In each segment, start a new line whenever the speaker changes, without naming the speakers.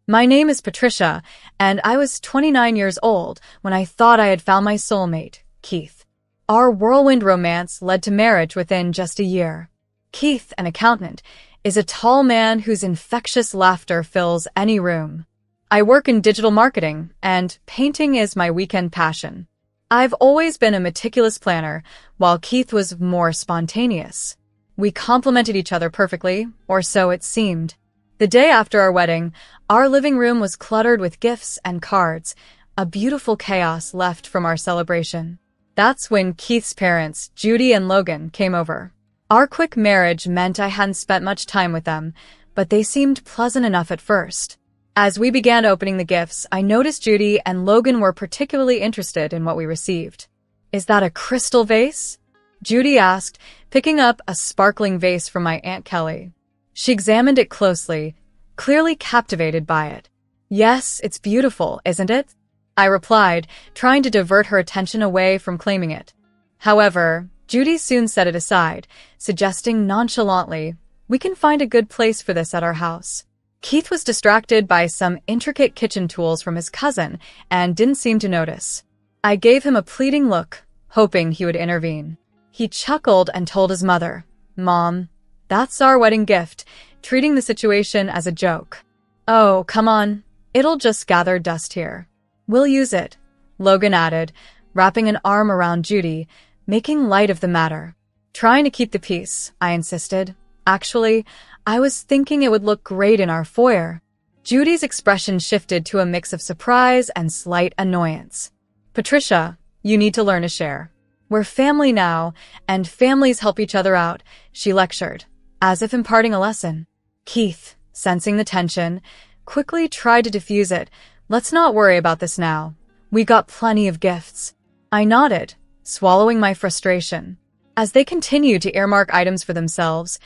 My name is Patricia, and I was 29 years old when I thought I had found my soulmate, Keith. Our whirlwind romance led to marriage within just a year. Keith, an accountant, is a tall man whose infectious laughter fills any room. I work in digital marketing, and painting is my weekend passion. I've always been a meticulous planner, while Keith was more spontaneous. We complemented each other perfectly, or so it seemed. The day after our wedding, our living room was cluttered with gifts and cards, a beautiful chaos left from our celebration. That's when Keith's parents, Judy and Logan, came over. Our quick marriage meant I hadn't spent much time with them, but they seemed pleasant enough at first. As we began opening the gifts, I noticed Judy and Logan were particularly interested in what we received. "Is that a crystal vase?" Judy asked, picking up a sparkling vase from my Aunt Kelly. She examined it closely, clearly captivated by it. "Yes, it's beautiful, isn't it?" I replied, trying to divert her attention away from claiming it. However, Judy soon set it aside, suggesting nonchalantly, "We can find a good place for this at our house." Keith was distracted by some intricate kitchen tools from his cousin and didn't seem to notice. I gave him a pleading look, hoping he would intervene. He chuckled and told his mother, "Mom, that's our wedding gift," treating the situation as a joke. "Oh, come on. It'll just gather dust here. We'll use it," Logan added, wrapping an arm around Judy, making light of the matter. "Trying to keep the peace," I insisted. "Actually, I was thinking it would look great in our foyer." Judy's expression shifted to a mix of surprise and slight annoyance. "Patricia, you need to learn to share. We're family now, and families help each other out," she lectured, as if imparting a lesson. Keith, sensing the tension, quickly tried to diffuse it. "Let's not worry about this now. We got plenty of gifts." I nodded, swallowing my frustration. As they continued to earmark items for themselves,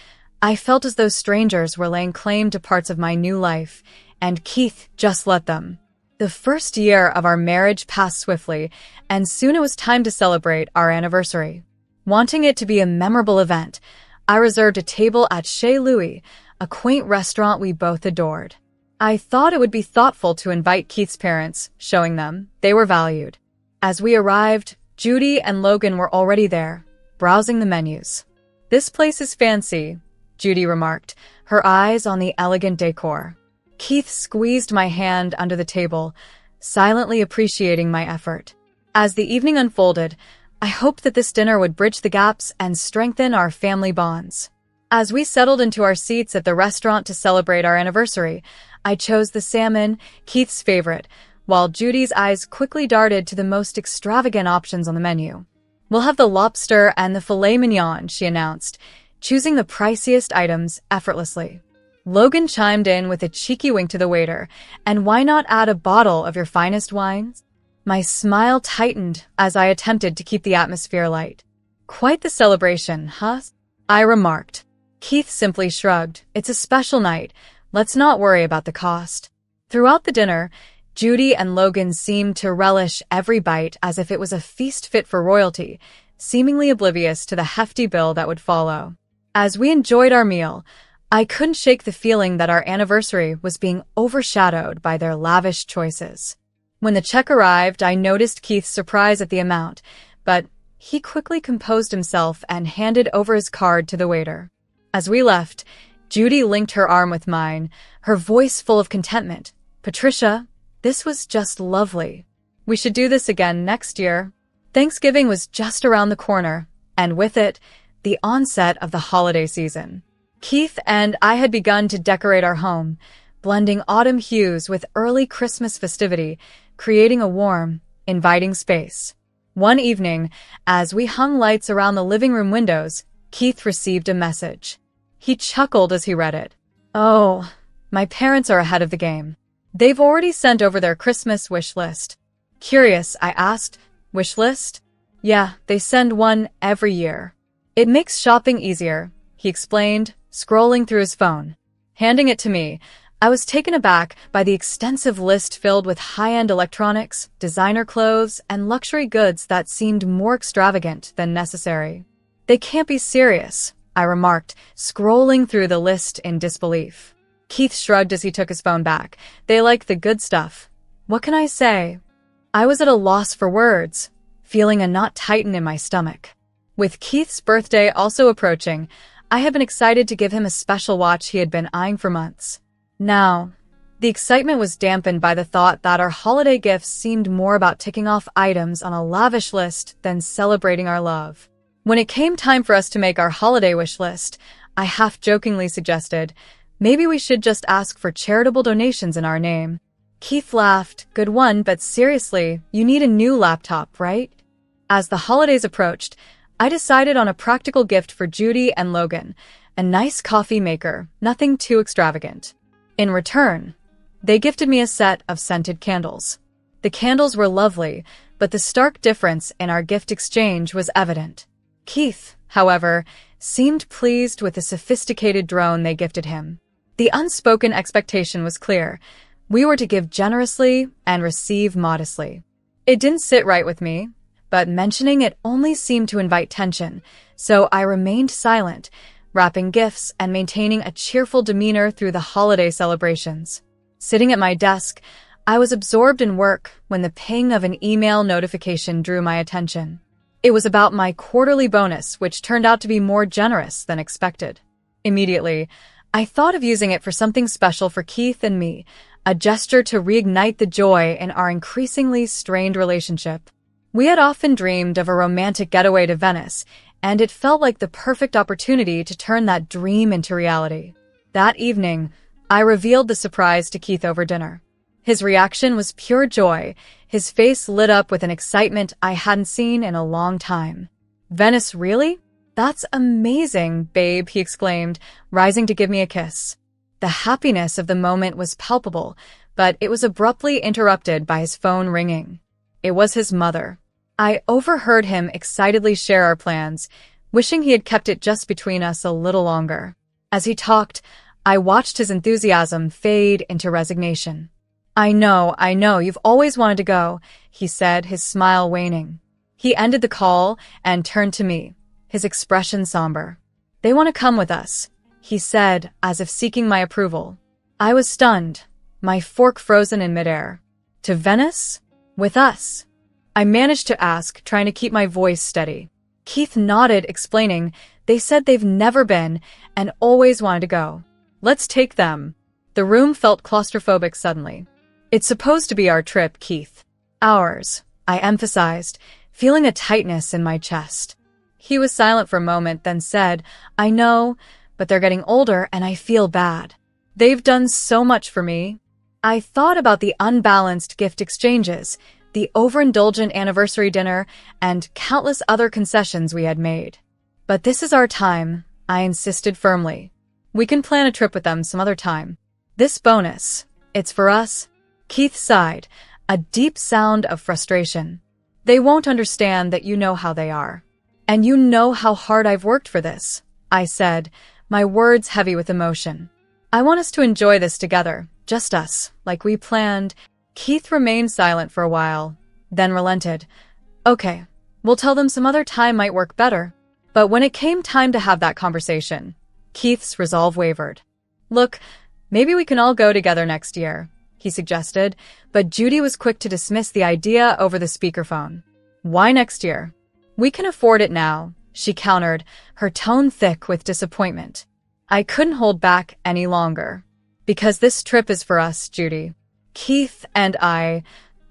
I felt as though strangers were laying claim to parts of my new life, and Keith just let them. The first year of our marriage passed swiftly, and soon it was time to celebrate our anniversary. Wanting it to be a memorable event, I reserved a table at Chez Louis, a quaint restaurant we both adored. I thought it would be thoughtful to invite Keith's parents, showing them they were valued. As we arrived, Judy and Logan were already there, browsing the menus. "This place is fancy," Judy remarked, her eyes on the elegant decor. Keith squeezed my hand under the table, silently appreciating my effort. As the evening unfolded, I hoped that this dinner would bridge the gaps and strengthen our family bonds. As we settled into our seats at the restaurant to celebrate our anniversary, I chose the salmon, Keith's favorite, while Judy's eyes quickly darted to the most extravagant options on the menu. "We'll have the lobster and the filet mignon," she announced, choosing the priciest items effortlessly. Logan chimed in with a cheeky wink to the waiter, "And why not add a bottle of your finest wines?" My smile tightened as I attempted to keep the atmosphere light. "Quite the celebration, huh?" I remarked. Keith simply shrugged. "It's a special night. Let's not worry about the cost." Throughout the dinner, Judy and Logan seemed to relish every bite as if it was a feast fit for royalty, seemingly oblivious to the hefty bill that would follow. As we enjoyed our meal, I couldn't shake the feeling that our anniversary was being overshadowed by their lavish choices. When the check arrived, I noticed Keith's surprise at the amount, but he quickly composed himself and handed over his card to the waiter. As we left, Judy linked her arm with mine, her voice full of contentment. "Patricia, this was just lovely. We should do this again next year." Thanksgiving was just around the corner, and with it, the onset of the holiday season. Keith and I had begun to decorate our home, blending autumn hues with early Christmas festivity, creating a warm, inviting space. One evening, as we hung lights around the living room windows, Keith received a message. He chuckled as he read it. "Oh, my parents are ahead of the game. They've already sent over their Christmas wish list." Curious, I asked, "Wish list?" "Yeah, they send one every year. It makes shopping easier," he explained, scrolling through his phone. Handing it to me, I was taken aback by the extensive list filled with high-end electronics, designer clothes, and luxury goods that seemed more extravagant than necessary. "They can't be serious," I remarked, scrolling through the list in disbelief. Keith shrugged as he took his phone back. They like the good stuff. What can I say? I was at a loss for words, feeling a knot tighten in my stomach. With Keith's birthday also approaching, I had been excited to give him a special watch he had been eyeing for months. Now, the excitement was dampened by the thought that our holiday gifts seemed more about ticking off items on a lavish list than celebrating our love. When it came time for us to make our holiday wish list, I half-jokingly suggested, maybe we should just ask for charitable donations in our name. Keith laughed. Good one, but seriously, you need a new laptop, right? As the holidays approached, I decided on a practical gift for Judy and Logan, a nice coffee maker, nothing too extravagant. In return, they gifted me a set of scented candles. The candles were lovely, but the stark difference in our gift exchange was evident. Keith, however, seemed pleased with the sophisticated drone they gifted him. The unspoken expectation was clear. We were to give generously and receive modestly. It didn't sit right with me, but mentioning it only seemed to invite tension, so I remained silent, wrapping gifts and maintaining a cheerful demeanor through the holiday celebrations. Sitting at my desk, I was absorbed in work when the ping of an email notification drew my attention. It was about my quarterly bonus, which turned out to be more generous than expected. Immediately, I thought of using it for something special for Keith and me, a gesture to reignite the joy in our increasingly strained relationship. We had often dreamed of a romantic getaway to Venice, and it felt like the perfect opportunity to turn that dream into reality. That evening, I revealed the surprise to Keith over dinner. His reaction was pure joy. His face lit up with an excitement I hadn't seen in a long time. Venice, really? That's amazing, babe, he exclaimed, rising to give me a kiss. The happiness of the moment was palpable, but it was abruptly interrupted by his phone ringing. It was his mother. I overheard him excitedly share our plans, wishing he had kept it just between us a little longer. As he talked, I watched his enthusiasm fade into resignation. I know, you've always wanted to go, he said, his smile waning. He ended the call and turned to me, his expression somber. They want to come with us, he said, as if seeking my approval. I was stunned, my fork frozen in midair. To Venice? With us? I managed to ask, trying to keep my voice steady. Keith nodded, explaining, they said they've never been and always wanted to go. Let's take them. The room felt claustrophobic suddenly. It's supposed to be our trip, Keith. Ours, I emphasized, feeling a tightness in my chest. He was silent for a moment, then said, I know, but they're getting older and I feel bad. They've done so much for me. I thought about the unbalanced gift exchanges, the overindulgent anniversary dinner, and countless other concessions we had made. But this is our time, I insisted firmly. We can plan a trip with them some other time. This bonus, it's for us. Keith sighed, a deep sound of frustration. They won't understand that you know how they are. And you know how hard I've worked for this, I said, my words heavy with emotion. I want us to enjoy this together, just us, like we planned. Keith remained silent for a while, then relented. Okay, we'll tell them some other time might work better. But when it came time to have that conversation, Keith's resolve wavered. Look, maybe we can all go together next year, he suggested, but Judy was quick to dismiss the idea over the speakerphone. Why next year? We can afford it now, she countered, her tone thick with disappointment. I couldn't hold back any longer. Because this trip is for us, Judy. Keith and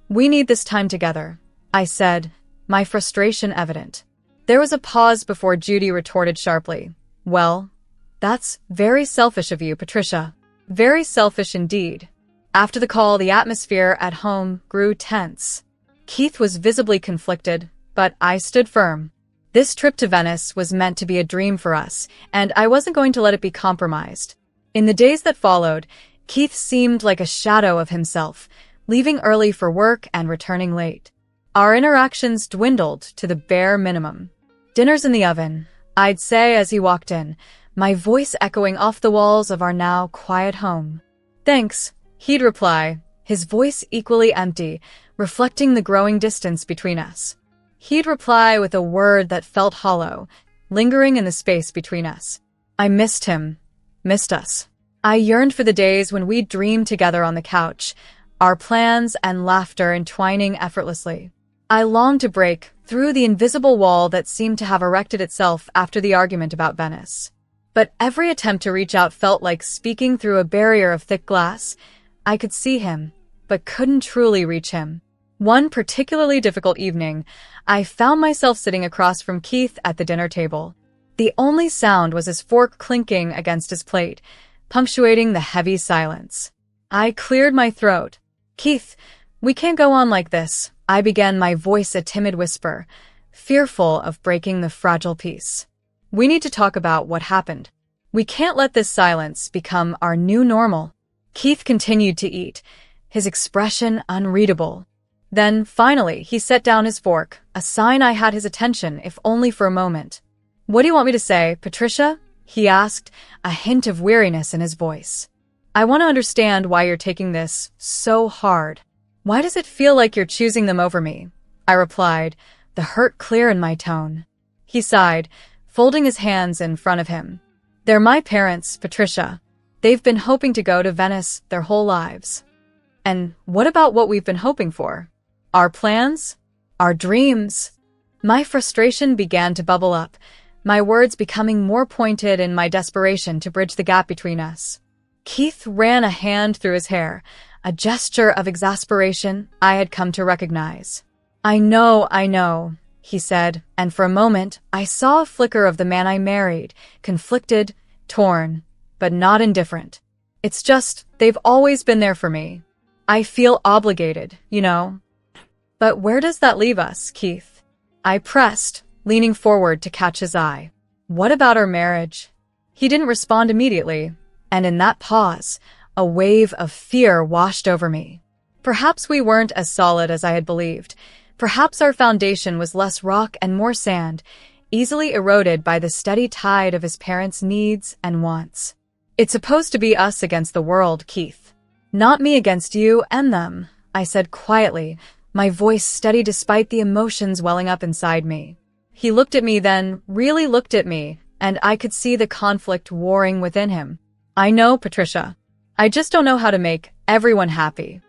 we need this time together, I said, my frustration evident. There was a pause before Judy retorted sharply. Well, that's very selfish of you, Patricia. Very selfish indeed. After the call, the atmosphere at home grew tense. Keith was visibly conflicted, but I stood firm. This trip to Venice was meant to be a dream for us, and I wasn't going to let it be compromised. In the days that followed, Keith seemed like a shadow of himself, leaving early for work and returning late. Our interactions dwindled to the bare minimum. Dinner's in the oven, I'd say as he walked in, my voice echoing off the walls of our now quiet home. Thanks, he'd reply, his voice equally empty, reflecting the growing distance between us. He'd reply with a word that felt hollow, lingering in the space between us. I missed him. Missed us. I yearned for the days when we dreamed together on the couch, our plans and laughter entwining effortlessly. I longed to break through the invisible wall that seemed to have erected itself after the argument about Venice. But every attempt to reach out felt like speaking through a barrier of thick glass. I could see him, but couldn't truly reach him. One particularly difficult evening, I found myself sitting across from Keith at the dinner table. The only sound was his fork clinking against his plate, punctuating the heavy silence. I cleared my throat. "Keith, we can't go on like this," I began, my voice a timid whisper, fearful of breaking the fragile peace. "We need to talk about what happened. We can't let this silence become our new normal." Keith continued to eat, his expression unreadable. Then, finally, he set down his fork, a sign I had his attention, if only for a moment. "What do you want me to say, Patricia?" he asked, a hint of weariness in his voice. "I want to understand why you're taking this so hard. Why does it feel like you're choosing them over me?" I replied, the hurt clear in my tone. He sighed, folding his hands in front of him. "They're my parents, Patricia. They've been hoping to go to Venice their whole lives. And what about what we've been hoping for? Our plans? Our dreams?" My frustration began to bubble up, my words becoming more pointed in my desperation to bridge the gap between us. Keith ran a hand through his hair, a gesture of exasperation I had come to recognize. I know, he said, and for a moment I saw a flicker of the man I married, conflicted, torn, but not indifferent. "It's just, they've always been there for me. I feel obligated, you know." "But where does that leave us, Keith?" I pressed, leaning forward to catch his eye. "What about our marriage?" He didn't respond immediately, and in that pause, a wave of fear washed over me. Perhaps we weren't as solid as I had believed. Perhaps our foundation was less rock and more sand, easily eroded by the steady tide of his parents' needs and wants. "It's supposed to be us against the world, Keith. Not me against you and them," I said quietly, my voice steady despite the emotions welling up inside me. He looked at me then, really looked at me, and I could see the conflict warring within him. "I know, Patricia. I just don't know how to make everyone happy."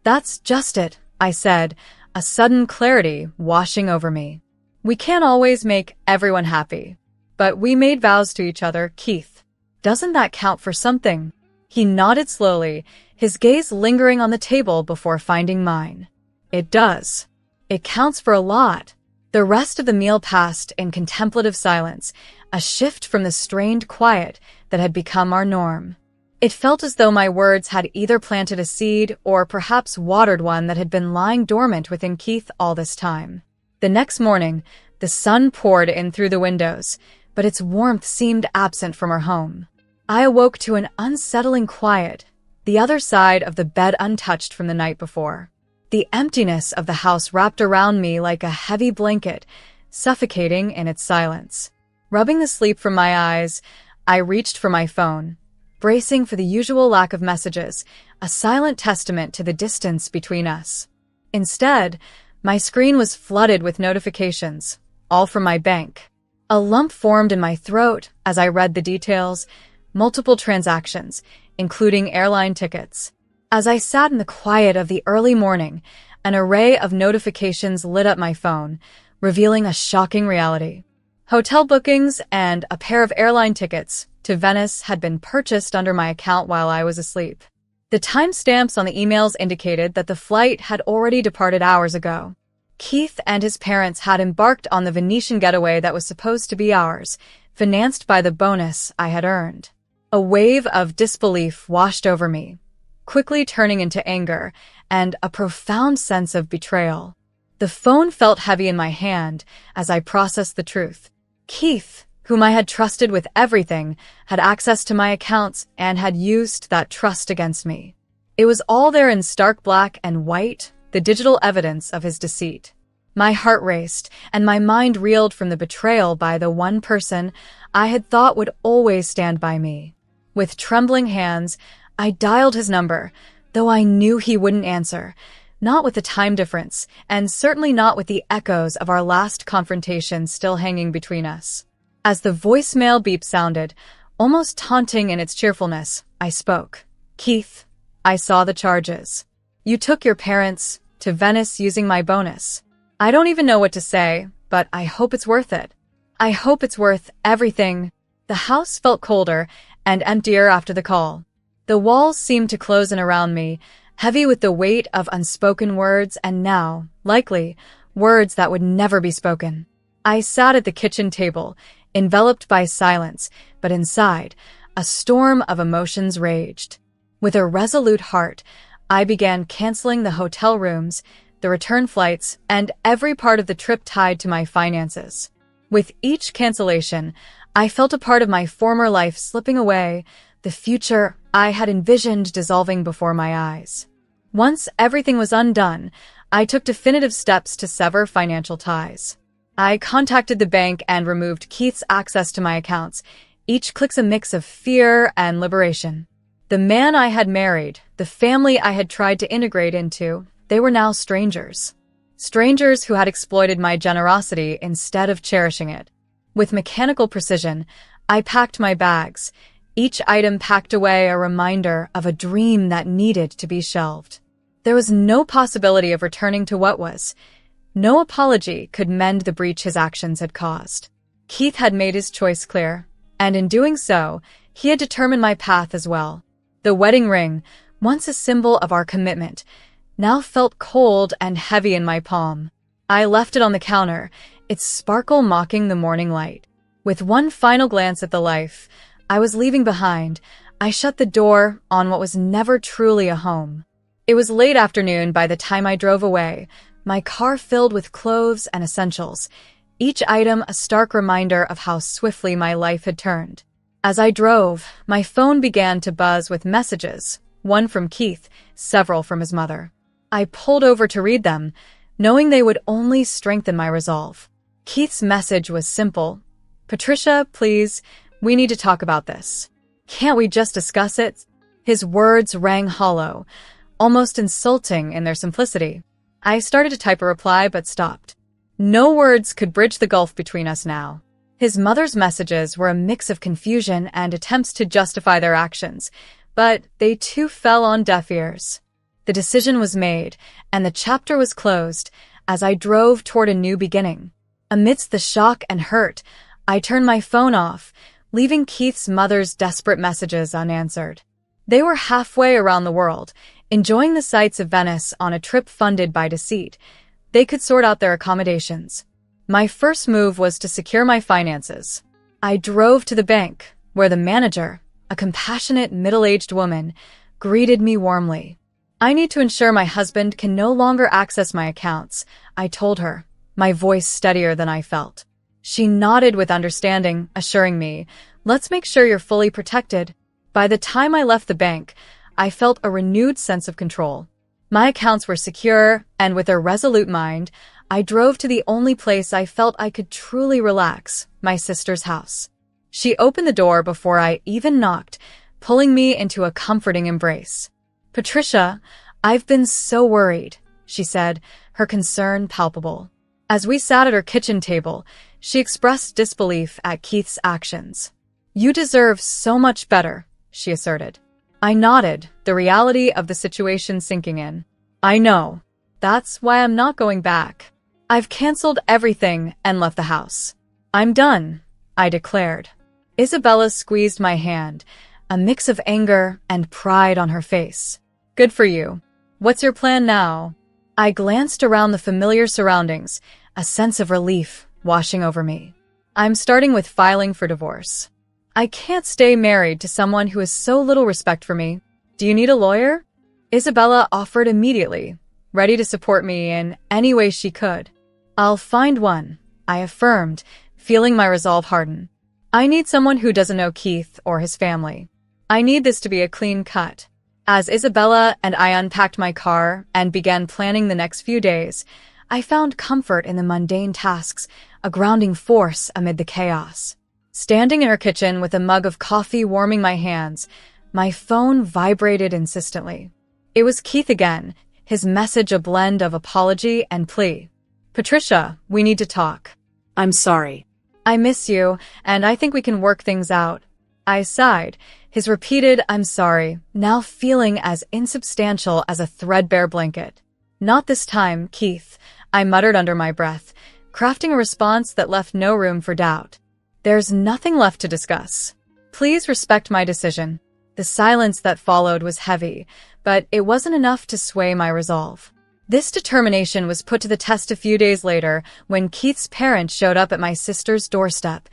"That's just it," I said, a sudden clarity washing over me. "We can't always make everyone happy. But we made vows to each other, Keith. Doesn't that count for something?" He nodded slowly, his gaze lingering on the table before finding mine. "It does. It counts for a lot." The rest of the meal passed in contemplative silence, a shift from the strained quiet that had become our norm. It felt as though my words had either planted a seed or perhaps watered one that had been lying dormant within Keith all this time. The next morning, the sun poured in through the windows, but its warmth seemed absent from our home. I awoke to an unsettling quiet, the other side of the bed untouched from the night before. The emptiness of the house wrapped around me like a heavy blanket, suffocating in its silence. Rubbing the sleep from my eyes, I reached for my phone, bracing for the usual lack of messages, a silent testament to the distance between us. Instead, my screen was flooded with notifications, all from my bank. A lump formed in my throat as I read the details, multiple transactions, including airline tickets. As I sat in the quiet of the early morning, an array of notifications lit up my phone, revealing a shocking reality. Hotel bookings and a pair of airline tickets to Venice had been purchased under my account while I was asleep. The timestamps on the emails indicated that the flight had already departed hours ago. Keith and his parents had embarked on the Venetian getaway that was supposed to be ours, financed by the bonus I had earned. A wave of disbelief washed over me, quickly turning into anger and a profound sense of betrayal. The phone felt heavy in my hand as I processed the truth. Keith, whom I had trusted with everything, had access to my accounts and had used that trust against me. It was all there in stark black and white, the digital evidence of his deceit. My heart raced, and my mind reeled from the betrayal by the one person I had thought would always stand by me. With trembling hands, I dialed his number, though I knew he wouldn't answer, not with the time difference, and certainly not with the echoes of our last confrontation still hanging between us. As the voicemail beep sounded, Almost taunting in its cheerfulness, I spoke. Keith, I saw the charges. You took your parents to Venice using my bonus. I don't even know what to say, but I hope it's worth it. I hope it's worth everything. The house felt colder and emptier after the call. The walls seemed to close in around me, heavy with the weight of unspoken words and now, likely, words that would never be spoken. I sat at the kitchen table, enveloped by silence, but inside, a storm of emotions raged. With a resolute heart, I began canceling the hotel rooms, the return flights, and every part of the trip tied to my finances. With each cancellation, I felt a part of my former life slipping away, the future I had envisioned dissolving before my eyes. Once everything was undone, I took definitive steps to sever financial ties. I contacted the bank and removed Keith's access to my accounts. Each click's a mix of fear and liberation. The man I had married, the family I had tried to integrate into, they were now strangers. Strangers who had exploited my generosity instead of cherishing it. With mechanical precision, I packed my bags, each item packed away a reminder of a dream that needed to be shelved. There was no possibility of returning to what was. No apology could mend the breach his actions had caused. Keith had made his choice clear, and in doing so, he had determined my path as well. The wedding ring, once a symbol of our commitment, now felt cold and heavy in my palm. I left it on the counter, its sparkle mocking the morning light. With one final glance at the life I was leaving behind, I shut the door on what was never truly a home. It was late afternoon by the time I drove away, my car filled with clothes and essentials, each item a stark reminder of how swiftly my life had turned. As I drove, my phone began to buzz with messages, one from Keith, several from his mother. I pulled over to read them, knowing they would only strengthen my resolve. Keith's message was simple. Patricia, please, we need to talk about this. Can't we just discuss it? His words rang hollow, almost insulting in their simplicity. I started to type a reply but stopped. No words could bridge the gulf between us now. His mother's messages were a mix of confusion and attempts to justify their actions, but they too fell on deaf ears. The decision was made, and the chapter was closed as I drove toward a new beginning. Amidst the shock and hurt, I turned my phone off, leaving Keith's mother's desperate messages unanswered. They were halfway around the world, enjoying the sights of Venice on a trip funded by deceit. They could sort out their accommodations. My first move was to secure my finances. I drove to the bank, where the manager, a compassionate middle-aged woman, greeted me warmly. I need to ensure my husband can no longer access my accounts, I told her, my voice steadier than I felt. She nodded with understanding, assuring me, let's make sure you're fully protected. By the time I left the bank, I felt a renewed sense of control. My accounts were secure, and with a resolute mind, I drove to the only place I felt I could truly relax, my sister's house. She opened the door before I even knocked, pulling me into a comforting embrace. Patricia, I've been so worried, she said, her concern palpable. As we sat at her kitchen table, she expressed disbelief at Keith's actions. You deserve so much better, she asserted. I nodded, the reality of the situation sinking in. I know. That's why I'm not going back. I've canceled everything and left the house. I'm done, I declared. Isabella squeezed my hand, a mix of anger and pride on her face. Good for you. What's your plan now? I glanced around the familiar surroundings, a sense of relief washing over me. I'm starting with filing for divorce. I can't stay married to someone who has so little respect for me. Do you need a lawyer? Isabella offered immediately, ready to support me in any way she could. I'll find one, I affirmed, feeling my resolve harden. I need someone who doesn't know Keith or his family. I need this to be a clean cut. As Isabella and I unpacked my car and began planning the next few days, I found comfort in the mundane tasks, a grounding force amid the chaos. Standing in her kitchen with a mug of coffee warming my hands, my phone vibrated insistently. It was Keith again, his message a blend of apology and plea. Patricia, we need to talk.
I'm sorry.
I miss you, and I think we can work things out. I sighed, his repeated "I'm sorry" now feeling as insubstantial as a threadbare blanket. "Not this time, Keith," I muttered under my breath, crafting a response that left no room for doubt. "There's nothing left to discuss. Please respect my decision." The silence that followed was heavy, but it wasn't enough to sway my resolve. This determination was put to the test a few days later when Keith's parents showed up at my sister's doorstep,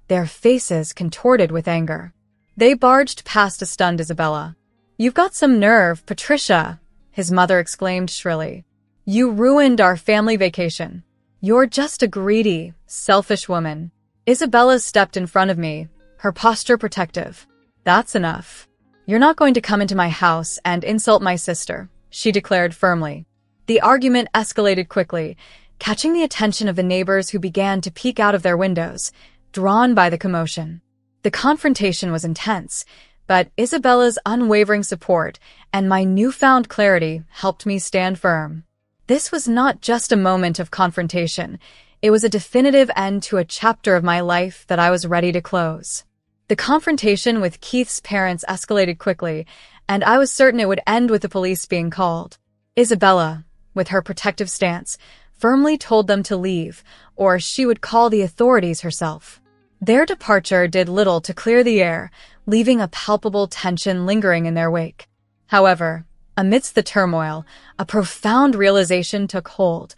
their faces contorted with anger. They barged past a stunned Isabella. "You've got some nerve, Patricia," his mother exclaimed shrilly. "You ruined our family vacation. You're just a greedy, selfish woman." Isabella stepped in front of me, her posture protective. "That's enough. You're not going to come into my house and insult my sister," she declared firmly. The argument escalated quickly, catching the attention of the neighbors who began to peek out of their windows, drawn by the commotion. The confrontation was intense, but Isabella's unwavering support and my newfound clarity helped me stand firm. This was not just a moment of confrontation. It was a definitive end to a chapter of my life that I was ready to close. The confrontation with Keith's parents escalated quickly, and I was certain it would end with the police being called. Isabella, with her protective stance, firmly told them to leave, or she would call the authorities herself. Their departure did little to clear the air, leaving a palpable tension lingering in their wake. However, amidst the turmoil, a profound realization took hold.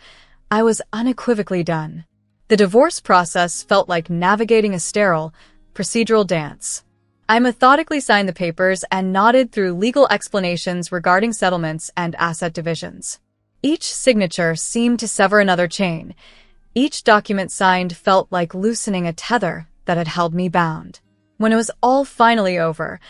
I was unequivocally done. The divorce process felt like navigating a sterile, procedural dance. I methodically signed the papers and nodded through legal explanations regarding settlements and asset divisions. Each signature seemed to sever another chain. Each document signed felt like loosening a tether that had held me bound. When it was all finally over,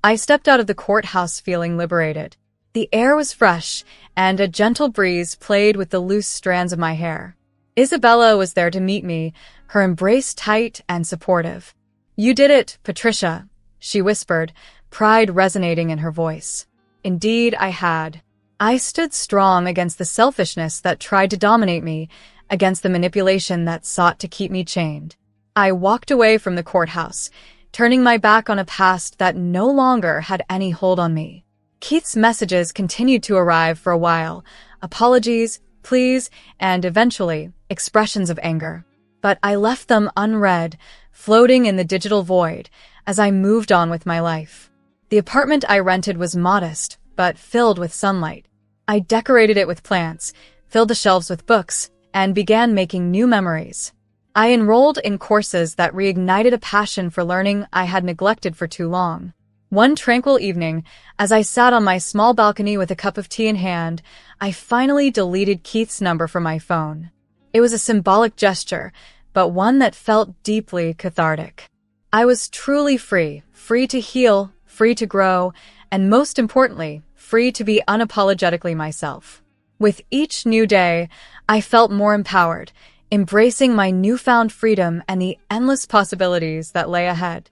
I stepped out of the courthouse feeling liberated. The air was fresh, and a gentle breeze played with the loose strands of my hair. Isabella was there to meet me, her embrace tight and supportive. "You did it, Patricia," she whispered, pride resonating in her voice. Indeed, I had. I stood strong against the selfishness that tried to dominate me, against the manipulation that sought to keep me chained. I walked away from the courthouse, turning my back on a past that no longer had any hold on me. Keith's messages continued to arrive for a while, apologies, pleas, and eventually, expressions of anger. But I left them unread, floating in the digital void, as I moved on with my life. The apartment I rented was modest, but filled with sunlight. I decorated it with plants, filled the shelves with books, and began making new memories. I enrolled in courses that reignited a passion for learning I had neglected for too long. One tranquil evening, as I sat on my small balcony with a cup of tea in hand, I finally deleted Keith's number from my phone. It was a symbolic gesture, but one that felt deeply cathartic. I was truly free, free to heal, free to grow, and most importantly, free to be unapologetically myself. With each new day, I felt more empowered, embracing my newfound freedom and the endless possibilities that lay ahead.